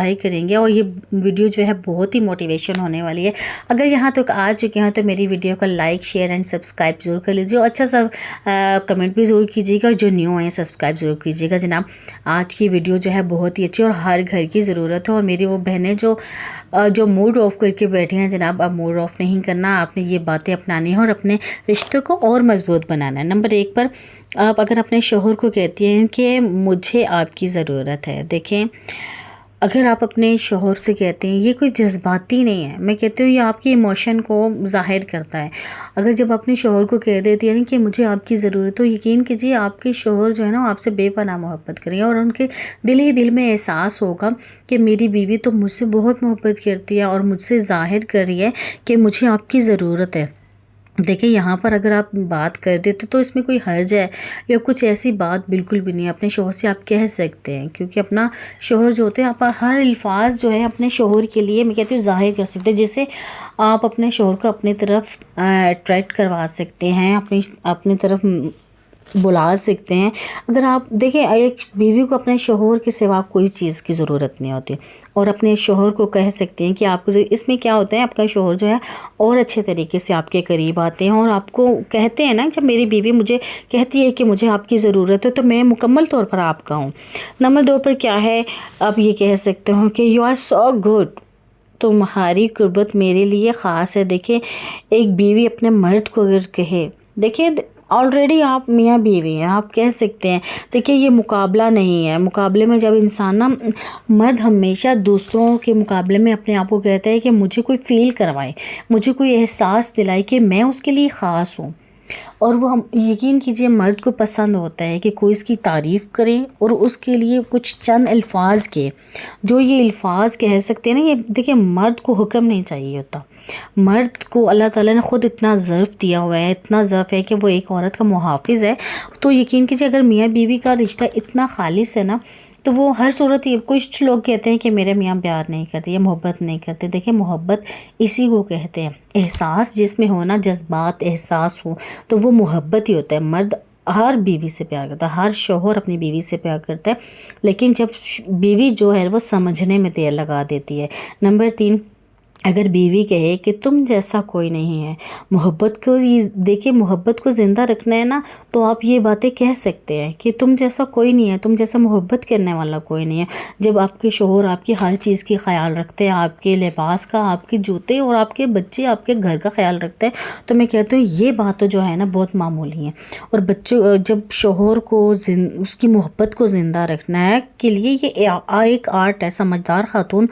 ظاہر کریں گے اور یہ ویڈیو جو ہے بہت ہی موٹیویشن ہونے والی ہے۔ اگر یہاں تک آ چکے ہیں تو میری ویڈیو کا لائک شیئر اینڈ سبسکرائب ضرور کر لیجیے اور اچھا سا کمنٹ بھی ضرور کیجیے گا، اور جو نیو ہیں سبسکرائب ضرور کیجیے گا جناب۔ آج کی ویڈیو جو ہے بہت ہی اچھی اور ہر گھر کی ضرورت ہے، اور میری وہ بہنیں جو موڈ آف کر کے بیٹھی ہیں جناب، اب موڈ آف نہیں کرنا، آپ نے یہ باتیں اپنانی ہیں اور اپنے رشتوں کو اور مضبوط بنانا ہے۔ نمبر 1 پر آپ اگر اپنے شوہر کو کہتی ہیں کہ مجھے آپ کی ضرورت ہے، دیکھیں اگر آپ اپنے شوہر سے کہتے ہیں، یہ کوئی جذباتی نہیں ہے، میں کہتی ہوں یہ آپ کی ایموشن کو ظاہر کرتا ہے۔ اگر جب اپنے شوہر کو کہہ دیتی ہے کہ مجھے آپ کی ضرورت، تو یقین کیجیے آپ کے شوہر جو ہے نا آپ سے بے پناہ محبت کریں گے، اور ان کے دل ہی دل میں احساس ہوگا کہ میری بیوی تو مجھ سے بہت محبت کرتی ہے اور مجھ سے ظاہر کر رہی ہے کہ مجھے آپ کی ضرورت ہے۔ دیکھیں یہاں پر اگر آپ بات کر دیتے تو اس میں کوئی حرج ہے یا کچھ ایسی بات بالکل بھی نہیں ہے۔ اپنے شوہر سے آپ کہہ سکتے ہیں، کیونکہ اپنا شوہر جو ہوتے ہیں، آپ ہر الفاظ جو ہے اپنے شوہر کے لیے میں کہتی ہوں ظاہر کر سکتے ہیں، جیسے آپ اپنے شوہر کو اپنی طرف اٹریکٹ کروا سکتے ہیں، اپنی طرف بلا سکتے ہیں۔ اگر آپ دیکھیں ایک بیوی کو اپنے شوہر کے سوا کوئی چیز کی ضرورت نہیں ہوتی، اور اپنے شوہر کو کہہ سکتے ہیں کہ آپ کو اس میں کیا ہوتا ہے، آپ کا شوہر جو ہے اور اچھے طریقے سے آپ کے قریب آتے ہیں، اور آپ کو کہتے ہیں نا جب میری بیوی مجھے کہتی ہے کہ مجھے آپ کی ضرورت ہے تو میں مکمل طور پر آپ کا ہوں۔ نمبر 2 پر کیا ہے، آپ یہ کہہ سکتے ہو کہ یو آر سو گڈ، تمہاری قربت میرے لیے خاص ہے۔ دیکھیں ایک بیوی اپنے مرد کو اگر کہے، دیکھیں آلریڈی آپ میاں بیوی ہیں، آپ کہہ سکتے ہیں۔ دیکھیں یہ مقابلہ نہیں ہے، مقابلے میں جب انسان نا مرد ہمیشہ دوسروں کے مقابلے میں اپنے آپ کو کہتا ہے کہ مجھے کوئی فیل کروائے، مجھے کوئی احساس دلائے کہ میں اس کے لیے خاص ہوں، اور وہ یقین کیجئے مرد کو پسند ہوتا ہے کہ کوئی اس کی تعریف کرے اور اس کے لیے کچھ چند الفاظ کے جو یہ الفاظ کہہ سکتے ہیں نا، یہ دیکھیں مرد کو حکم نہیں چاہیے ہوتا۔ مرد کو اللہ تعالیٰ نے خود اتنا ظرف دیا ہوا ہے، اتنا ظرف ہے کہ وہ ایک عورت کا محافظ ہے۔ تو یقین کیجئے اگر میاں بیوی کا رشتہ اتنا خالص ہے نا، تو وہ ہر صورت کچھ لوگ کہتے ہیں کہ میرے میاں پیار نہیں کرتے یا محبت نہیں کرتے۔ دیکھیں محبت اسی کو کہتے ہیں، احساس جس میں ہونا، جذبات احساس ہو تو وہ محبت ہی ہوتا ہے۔ مرد ہر بیوی سے پیار کرتا ہے، ہر شوہر اپنی بیوی سے پیار کرتا ہے، لیکن جب بیوی جو ہے وہ سمجھنے میں دیر لگا دیتی ہے۔ نمبر 3، اگر بیوی کہے کہ تم جیسا کوئی نہیں ہے، محبت کو دیکھیں محبت کو زندہ رکھنا ہے نا، تو آپ یہ باتیں کہہ سکتے ہیں کہ تم جیسا کوئی نہیں ہے، تم جیسا محبت کرنے والا کوئی نہیں ہے۔ جب آپ کے شوہر آپ کی ہر چیز کی خیال رکھتے ہیں، آپ کے لباس کا، آپ کے جوتے اور آپ کے بچے، آپ کے گھر کا خیال رکھتے ہیں، تو میں کہتی ہوں یہ بات جو ہے نا بہت معمولی ہیں۔ اور بچوں جب شوہر کو اس کی محبت کو زندہ رکھنا ہے کے لیے یہ ایک آرٹ ہے۔ سمجھدار خاتون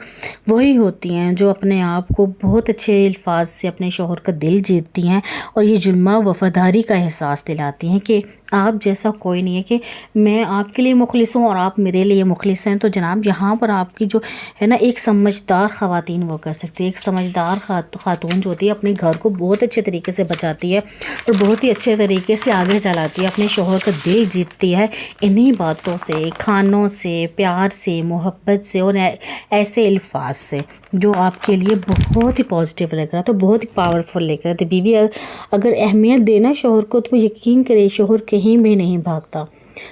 وہی ہوتی ہیں جو اپنے آپ کو بہت اچھے الفاظ سے اپنے شوہر کا دل جیتتی ہیں، اور یہ جلمہ وفاداری کا احساس دلاتی ہیں کہ آپ جیسا کوئی نہیں ہے، کہ میں آپ کے لیے مخلص ہوں اور آپ میرے لیے مخلص ہیں۔ تو جناب یہاں پر آپ کی جو ہے نا ایک سمجھدار خواتین وہ کر سکتی ہے، ایک سمجھدار خاتون جو ہوتی ہے اپنے گھر کو بہت اچھے طریقے سے بچاتی ہے اور بہت ہی اچھے طریقے سے آگے چلاتی ہے، اپنے شوہر کا دل جیتتی ہے انہی باتوں سے، کھانوں سے، پیار سے، محبت سے اور ایسے الفاظ سے جو آپ کے لیے بہت ہی پازیٹیو لگ رہا ہے، تو بہت ہی پاورفل لگ رہا ہے۔ تو بیوی اگر اہمیت دینا شوہر کو تو یقین کرے شوہر کہیں بھی نہیں بھاگتا۔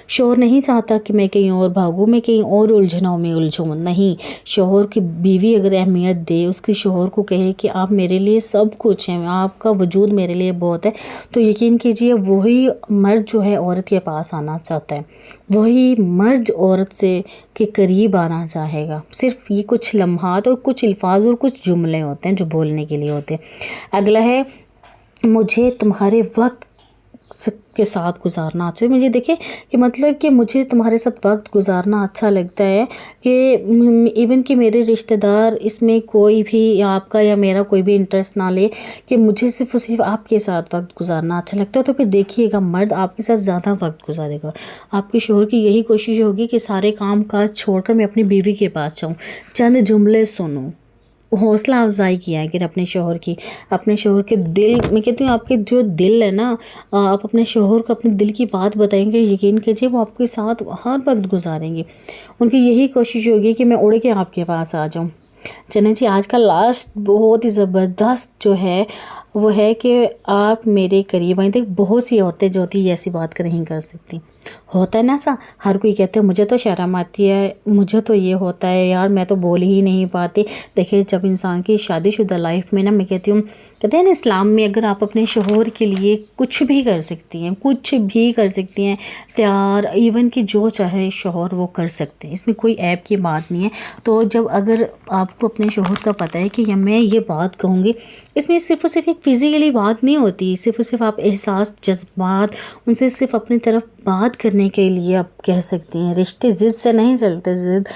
شوہر نہیں چاہتا کہ میں کہیں اور بھاگوں، میں کہیں اور الجھنوں میں الجھوں، نہیں۔ شوہر کی بیوی اگر اہمیت دے، اس کے شوہر کو کہے کہ آپ میرے لیے سب کچھ ہیں، آپ کا وجود میرے لیے بہت ہے، تو یقین کیجئے وہی مرد جو ہے عورت کے پاس آنا چاہتا ہے، وہی مرد عورت سے کے قریب آنا چاہے گا۔ صرف یہ کچھ لمحات اور کچھ الفاظ اور کچھ جملے ہوتے ہیں جو بولنے کے لیے ہوتے ہیں۔ اگلا ہے مجھے تمہارے وقت کے ساتھ گزارنا اچھا ہے۔ مجھے دیکھیں کہ مطلب کہ مجھے تمہارے ساتھ وقت گزارنا اچھا لگتا ہے، کہ ایون کہ میرے رشتہ دار اس میں کوئی بھی آپ کا یا میرا کوئی بھی انٹرسٹ نہ لے، کہ مجھے صرف اور صرف آپ کے ساتھ وقت گزارنا اچھا لگتا ہے، تو پھر دیکھیے گا مرد آپ کے ساتھ زیادہ وقت گزارے گا۔ آپ کے شوہر کی یہی کوشش ہوگی کہ سارے کام کاج چھوڑ کر میں اپنی بیوی کے پاس جاؤں، چند جملے سنوں، حوصلہ افزائی کیا ہے کہ اپنے شوہر کی، اپنے شوہر کے دل، میں کہتی ہوں آپ کے جو دل ہے نا، آپ اپنے شوہر کو اپنے دل کی بات بتائیں گے، یقین کیجئے وہ آپ کے ساتھ ہر وقت گزاریں گے۔ ان کی یہی کوشش ہوگی کہ میں اڑ کے آپ کے پاس آ جاؤں۔ چلیں جی، آج کا لاسٹ بہت ہی زبردست جو ہے وہ ہے کہ آپ میرے قریب آئیں۔ دیکھ بہت سی عورتیں جو ہوتی ہیں ایسی بات نہیں کر سکتی، ہوتا ہے نا سا، ہر کوئی کہتے ہیں مجھے تو شرم آتی ہے، مجھے تو یہ ہوتا ہے یار، میں تو بول ہی نہیں پاتی۔ دیکھیں جب انسان کی شادی شدہ لائف میں نا، میں کہتی ہوں، کہتے ہیں نا اسلام میں اگر آپ اپنے شوہر کے لیے کچھ بھی کر سکتی ہیں، کچھ بھی کر سکتی ہیں، تیار ایون کہ جو چاہے شوہر وہ کر سکتے ہیں، اس میں کوئی عیب کی بات نہیں ہے۔ تو جب اگر آپ کو اپنے شوہر کا پتہ ہے کہ میں یہ بات کہوں گی، اس میں صرف اور صرف ایک فزیکلی بات نہیں ہوتی، صرف اور صرف آپ احساس، جذبات ان سے صرف اپنی طرف بات کرنے کے لیے آپ کہہ سکتی ہیں۔ رشتے ضد سے نہیں چلتے، ضد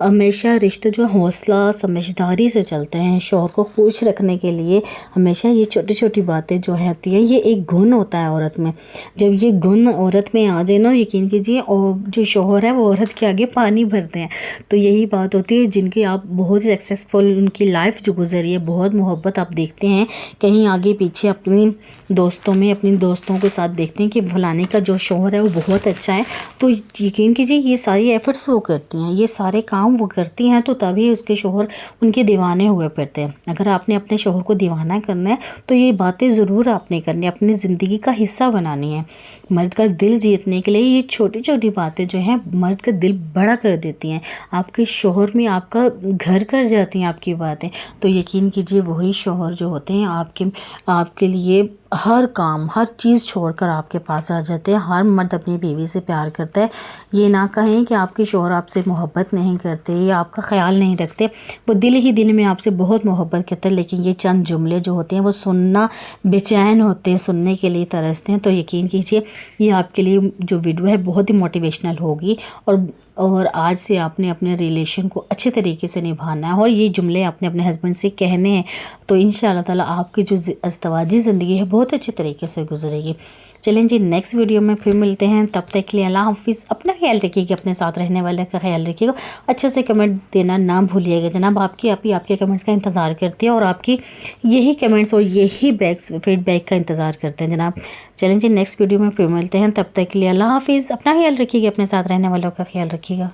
ہمیشہ رشتے جو حوصلہ سمجھداری سے چلتے ہیں، شوہر کو خوش رکھنے کے لیے ہمیشہ یہ چھوٹی چھوٹی باتیں جو ہوتی ہیں، یہ ایک گن ہوتا ہے عورت میں۔ جب یہ گن عورت میں آ جائے نا، یقین کیجیے اور جو شوہر ہے وہ عورت کے آگے پانی بھرتے ہیں۔ تو یہی بات ہوتی ہے جن کی آپ بہت سکسیسفل ان کی لائف جو گزری ہے، بہت محبت آپ دیکھتے ہیں کہیں آگے پیچھے اپنی دوستوں میں، اپنی دوستوں کے ساتھ دیکھتے ہیں کہ فلانے کا جو شوہر ہے وہ بہت اچھا ہے، تو یقین کیجیے یہ ساری ایفرٹس وہ کرتی ہیں، یہ سارے کام وہ کرتی ہیں، تو تبھی اس کے شوہر ان کے دیوانے ہوئے پڑتے ہیں۔ اگر آپ نے اپنے شوہر کو دیوانہ کرنا ہے تو یہ باتیں ضرور آپ نے کرنی ہے، اپنی زندگی کا حصہ بنانی ہے۔ مرد کا دل جیتنے کے لیے یہ چھوٹی چھوٹی باتیں جو ہیں مرد کا دل بڑا کر دیتی ہیں، آپ کے شوہر میں آپ کا گھر کر جاتی ہیں آپ کی باتیں۔ تو یقین کیجیے وہی شوہر جو ہوتے ہیں آپ کے لیے ہر کام، ہر چیز چھوڑ کر آپ کے پاس آ جاتے ہیں۔ ہر مرد اپنی بیوی سے پیار کرتا ہے، یہ نہ کہیں کہ آپ کے شوہر آپ سے محبت نہیں کرتے یا آپ کا خیال نہیں رکھتے، وہ دل ہی دل میں آپ سے بہت محبت کرتے ہیں، لیکن یہ چند جملے جو ہوتے ہیں وہ سننا بے چین ہوتے ہیں، سننے کے لیے ترستے ہیں۔ تو یقین کیجیے یہ آپ کے لیے جو ویڈیو ہے بہت ہی موٹیویشنل ہوگی، اور آج سے آپ نے اپنے ریلیشن کو اچھے طریقے سے نبھانا ہے، اور یہ جملے آپ نے اپنے ہسبینڈ سے کہنے ہیں، تو انشاءاللہ تعالیٰ آپ کی جو ازدواجی زندگی ہے بہت اچھے طریقے سے گزرے گی۔ چلیں جی نیکسٹ ویڈیو میں پھر ملتے ہیں، تب تک کے لیے اللہ حافظ۔ اپنا خیال رکھیے گا، اپنے ساتھ رہنے والے کا خیال رکھیے گا، اچھے سے کمنٹ دینا نہ بھولیے گا جناب۔ آپ کے کمنٹس کا انتظار کرتے ہیں، اور آپ کی یہی کمنٹس اور یہی فیڈ بیک کا انتظار کرتے ہیں جناب۔ چلیں جی نیکسٹ ویڈیو میں پھر ملتے ہیں، تب تک کے لیے اللہ حافظ۔ اپنا خیال رکھیے گا، اپنے ساتھ رہنے والوں کا خیال رکھیے گا۔